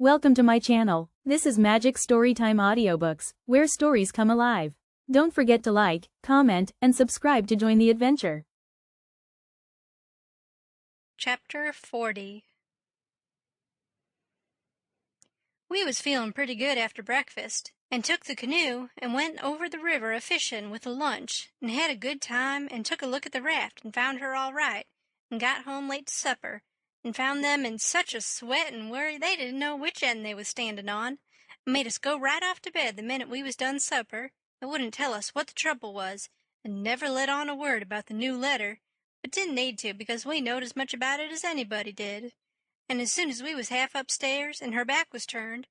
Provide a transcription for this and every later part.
Welcome to my channel. This is Magic Storytime Audiobooks, where stories come alive. Don't forget to like, comment, and subscribe to join the adventure. Chapter 40. We was feeling pretty good after breakfast, and took the canoe and went over the river a-fishin' with a lunch, and had a good time, and took a look at the raft and found her all right, and got home late to supper, and found them in such a sweat and worry they didn't know which end they was standing on, and made us go right off to bed the minute we was done supper, and wouldn't tell us what the trouble was, and never let on a word about the new letter, but didn't need to because we knowed as much about it as anybody did. And as soon as we was half upstairs and her back was turned,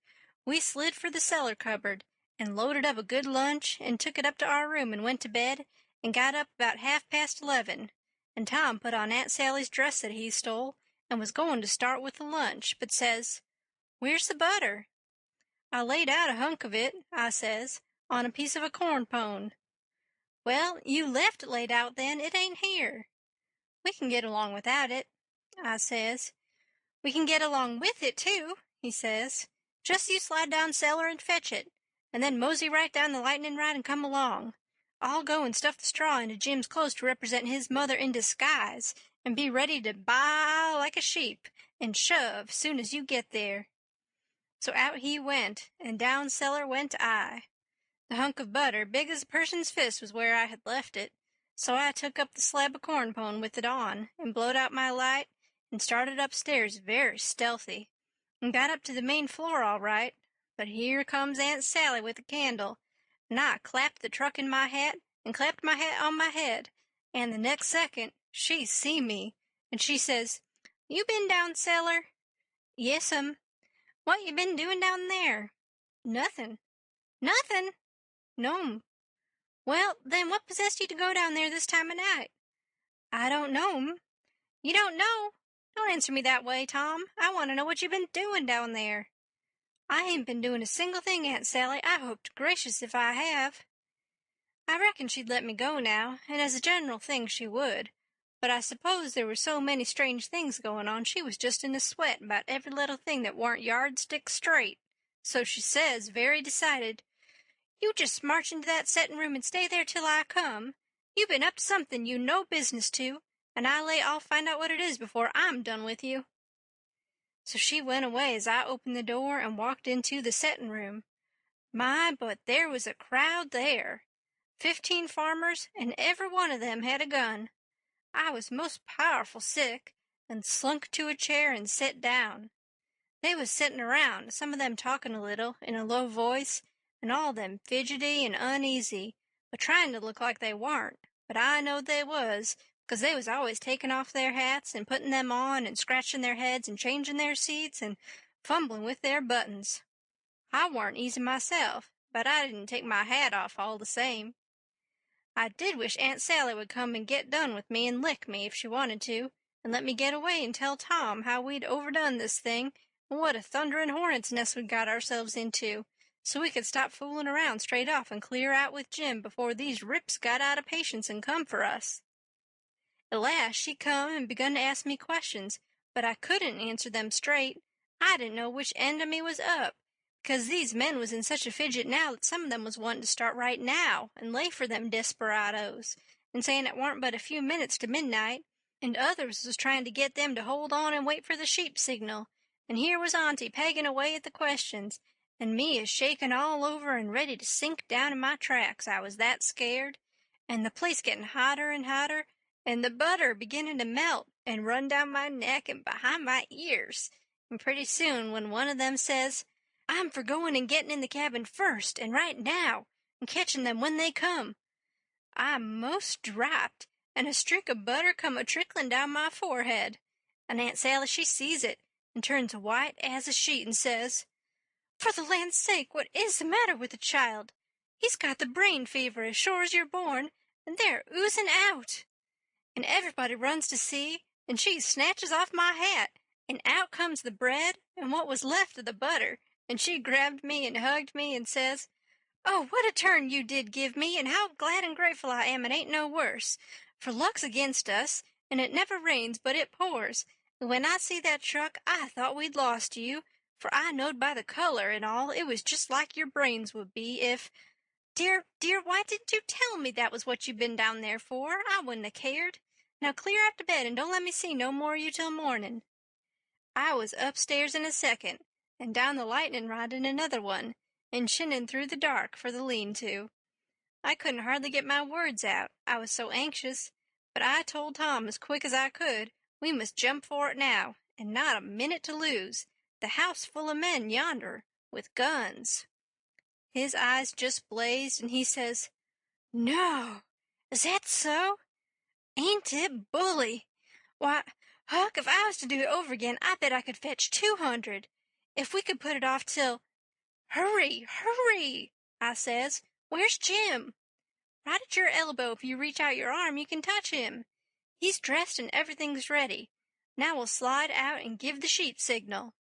we slid for the cellar cupboard and loaded up a good lunch and took it up to our room and went to bed and got up about 11:30, and Tom put on Aunt Sally's dress that he stole and was going to start with the lunch, but says, "Where's the butter?" "I laid out a hunk of it," I says, "on a piece of a corn pone." "Well, you left it laid out then, it ain't here." "We can get along without it," I says. "We can get along with it, too," he says. "Just you slide down cellar and fetch it, and then mosey right down the lightning rod and come along. I'll go and stuff the straw into Jim's clothes to represent his mother in disguise, and be ready to baa like a sheep and shove soon as you get there." So out he went, and down cellar went I. The hunk of butter, big as a person's fist, was where I had left it, so I took up the slab of corn pone with it on, and blowed out my light, and started upstairs very stealthy, and got up to the main floor all right, but here comes Aunt Sally with a candle, and I clapped the truck in my hat, and clapped my hat on my head, and the next second she see me, and she says, "You been down cellar?" "Yes'm." "What you been doing down there?" "Nothin'." "Nothin'?" "No'm." "Well, then what possessed you to go down there this time of night?" "I don't know'm." "You don't know? Don't answer me that way, Tom. I want to know what you been doing down there." "I ain't been doing a single thing, Aunt Sally. I hope to gracious if I have." I reckon she'd let me go now, and as a general thing she would, but I suppose there were so many strange things going on she was just in a sweat about every little thing that warn't yardstick straight. So she says, very decided, "You just march into that settin' room and stay there till I come. You been up to something you no business to, and I lay I'll find out what it is before I'm done with you." So she went away as I opened the door and walked into the settin' room. My, but there was a crowd there. 15 farmers, and every one of them had a gun. I was most powerful sick, and slunk to a chair and set down. They was sitting around, some of them talking a little, in a low voice, and all of them fidgety and uneasy, but trying to look like they warn't, but I knowed they was, 'cause they was always taking off their hats and putting them on and scratching their heads and changing their seats and fumbling with their buttons. I warn't easy myself, but I didn't take my hat off all the same. I did wish Aunt Sally would come and get done with me and lick me if she wanted to, and let me get away and tell Tom how we'd overdone this thing and what a thunderin' hornet's nest we'd got ourselves into, so we could stop fooling around straight off and clear out with Jim before these rips got out of patience and come for us. At last she come and begun to ask me questions, but I couldn't answer them straight. I didn't know which end of me was up, 'cause these men was in such a fidget now that some of them was wanting to start right now and lay for them desperadoes, and saying it warn't but a few minutes to midnight, and others was trying to get them to hold on and wait for the sheep signal, and here was Auntie pegging away at the questions, and me a shaking all over and ready to sink down in my tracks, I was that scared, and the place getting hotter and hotter, and the butter beginning to melt and run down my neck and behind my ears, and pretty soon when one of them says, "I'm for going and getting in the cabin first, and right now, and catching them when they come," I most dropped, and a streak of butter come a-trickling down my forehead, and Aunt Sally she sees it, and turns white as a sheet, and says, "For the land's sake, what is the matter with the child? He's got the brain fever as sure as you're born, and they're oozing out." And everybody runs to see, and she snatches off my hat, and out comes the bread and what was left of the butter, and she grabbed me and hugged me and says, "Oh, what a turn you did give me, and how glad and grateful I am it ain't no worse, for luck's against us, and it never rains but it pours, and when I see that truck I thought we'd lost you, for I knowed by the color and all it was just like your brains would be if— Dear, why didn't you tell me that was what you'd been down there for? I wouldn't have cared. Now clear out to bed and don't let me see no more of you till morning. I was upstairs in a second, and down the lightning rod in another one, and shinning through the dark for the lean-to. I couldn't hardly get my words out, I was so anxious, but I told Tom as quick as I could we must jump for it now, and not a minute to lose. The house full of men yonder, with guns. His eyes just blazed, and he says, "No! Is that so? Ain't it bully? Why, Huck, if I was to do it over again, I bet I could fetch 200. If we could put it off till— Hurry, hurry, I says. Where's Jim? Right at your elbow. If you reach out your arm, you can touch him. He's dressed and everything's ready. Now we'll slide out and give the sheep signal."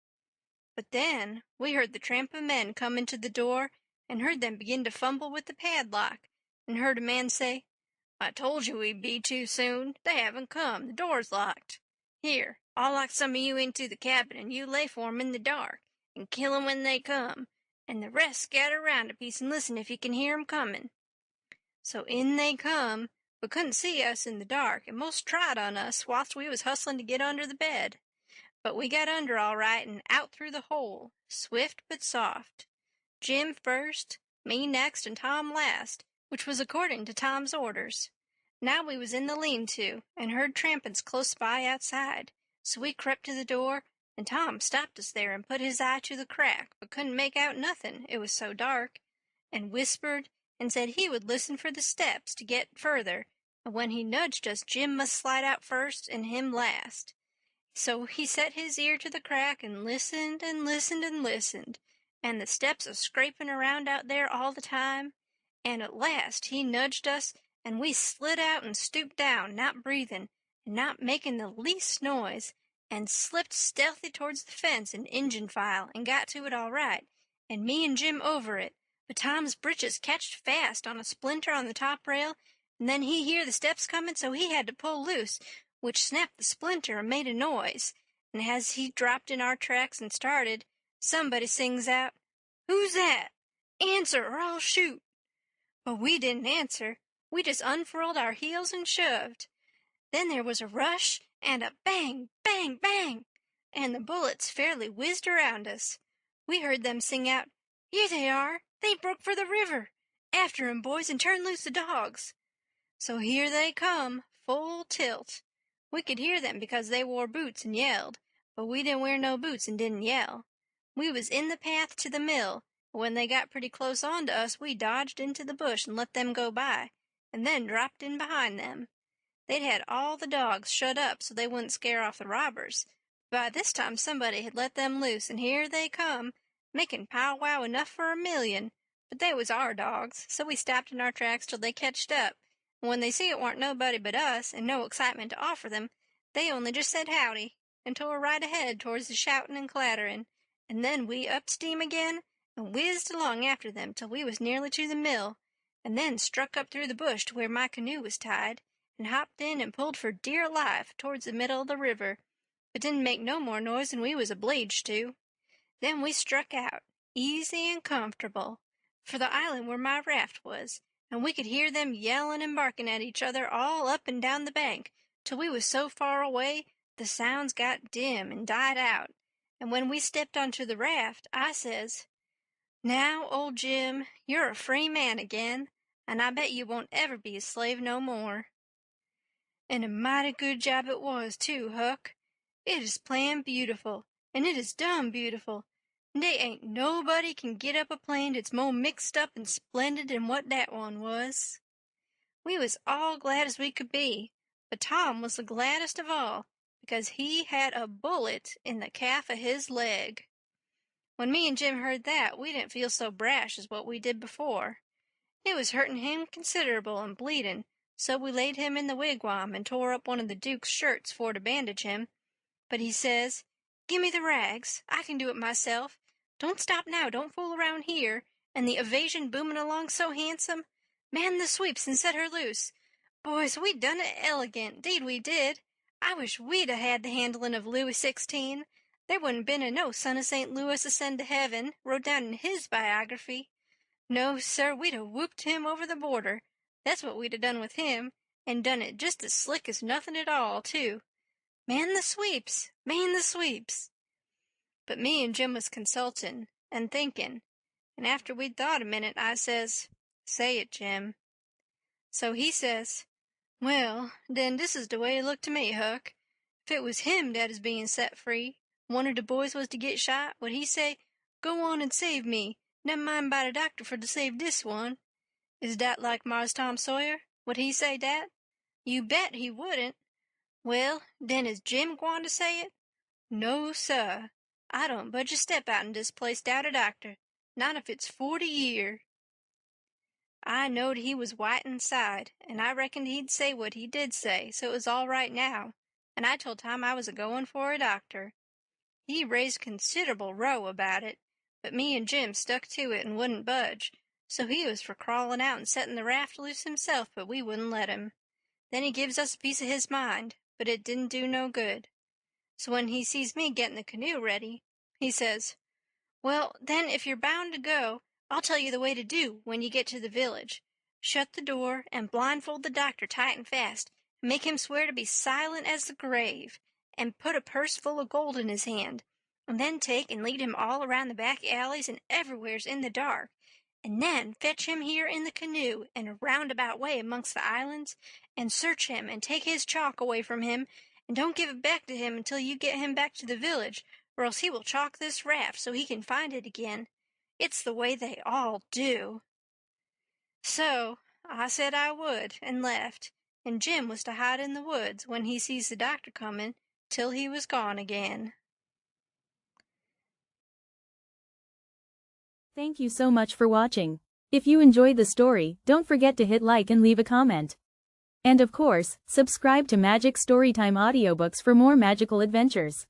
But then we heard the tramp of men come into the door, and heard them begin to fumble with the padlock, and heard a man say, "I told you we'd be too soon. They haven't come. The door's locked. Here, I'll lock some of you into the cabin, and you lay for 'em in the dark, and kill 'em when they come, and the rest scatter round a piece and listen if you can hear 'em coming." So in they come, but couldn't see us in the dark, and most tried on us whilst we was hustling to get under the bed. But we got under all right and out through the hole, swift but soft. Jim first, me next, and Tom last, which was according to Tom's orders. Now we was in the lean-to, and heard trampin's close by outside, so we crept to the door, and Tom stopped us there and put his eye to the crack, but couldn't make out nothin', it was so dark, and whispered and said he would listen for the steps to get further, and when he nudged us Jim must slide out first and him last. So he set his ear to the crack and listened and listened and listened, and the steps a-scraping around out there all the time, and at last he nudged us, and we slid out and stooped down, not breathing, and not making the least noise, and slipped stealthy towards the fence in Injun file, and got to it all right, and me and Jim over it, but Tom's britches catched fast on a splinter on the top rail, and then he hear the steps coming, so he had to pull loose, which snapped the splinter and made a noise, and as he dropped in our tracks and started, somebody sings out, "Who's that? Answer, or I'll shoot." But we didn't answer. We just unfurled our heels and shoved. Then there was a rush, and a bang, bang, bang, and the bullets fairly whizzed around us. We heard them sing out, "Here they are! They broke for the river! After 'em, boys, and turn loose the dogs!" So here they come, full tilt. We could hear them because they wore boots and yelled, but we didn't wear no boots and didn't yell. We was in the path to the mill, and when they got pretty close on to us we dodged into the bush and let them go by, and then dropped in behind them. They'd had all the dogs shut up so they wouldn't scare off the robbers. By this time somebody had let them loose, and here they come, making pow-wow enough for 1,000,000, but they was our dogs, so we stopped in our tracks till they ketched up, and when they see it warn't nobody but us, and no excitement to offer them, they only just said howdy, and tore right ahead towards the shouting and clattering, and then we up steam again, and whizzed along after them till we was nearly to the mill, and then struck up through the bush to where my canoe was tied, and hopped in and pulled for dear life towards the middle of the river, but didn't make no more noise than we was obleeged to. Then we struck out, easy and comfortable, for the island where my raft was, and we could hear them yelling and barking at each other all up and down the bank, till we was so far away the sounds got dim and died out, and when we stepped onto the raft, I says, "Now, old Jim, you're a free man again, and I bet you won't ever be a slave no more." And a mighty good job it was, too, Huck. It is planned beautiful, and it is done beautiful, and they ain't nobody can get up a plan that's more mixed up and splendid than what that one was. We was all glad as we could be, but Tom was the gladdest of all, because he had a bullet in the calf of his leg. When me and Jim heard that, we didn't feel so brash as what we did before. It was hurting him considerable and bleeding, so we laid him in the wigwam and tore up one of the Duke's shirts for to bandage him. But he says, "Gimme the rags. I can do it myself. Don't stop now. Don't fool around here. And the evasion booming along so handsome. Man the sweeps and set her loose. Boys, we done it elegant. 'Deed we did. I wish we'd 'a' had the handling of Louis XVI. There wouldn't been a no son of St. Louis ascend to heaven, wrote down in his biography. No, sir, we'd have whooped him over the border. That's what we'd have done with him, and done it just as slick as nothing at all, too. Man the sweeps! Man the sweeps! But me and Jim was consultin' and thinkin', and after we'd thought a minute, I says, "Say it, Jim." So he says, "Well, den dis is de way it looked to me, Huck. If it was him dat is being set free, one of de boys was to get shot, would he say, 'Go on and save me, never mind by de doctor for to save dis one'? Is dat like Mars Tom Sawyer? Would he say dat? You bet he wouldn't. Well, den is Jim gwine to say it? No, suh. I don't budge a step outen dis place dout a doctor, not if it's 40 year." I knowed he was white inside, and I reckoned he'd say what he did say, so it was all right now, and I told Tom I was a-goin' for a doctor. He raised considerable row about it, but me and Jim stuck to it and wouldn't budge, so he was for crawlin' out and settin' the raft loose himself, but we wouldn't let him. Then he gives us a piece of his mind, but it didn't do no good. So when he sees me gettin' the canoe ready, he says, "Well, then, if you're bound to go, I'll tell you the way to do when you get to the village. Shut the door and blindfold the doctor tight and fast, and make him swear to be silent as the grave, and put a purse full of gold in his hand, and then take and lead him all around the back alleys and everywheres in the dark, and then fetch him here in the canoe in a roundabout way amongst the islands, and search him and take his chalk away from him, and don't give it back to him until you get him back to the village, or else he will chalk this raft so he can find it again. It's the way they all do." So I said I would, and left, and Jim was to hide in the woods when he sees the doctor comin' till he was gone again. Thank you so much for watching. If you enjoyed the story, don't forget to hit like and leave a comment. And of course, subscribe to Magic Storytime Audiobooks for more magical adventures.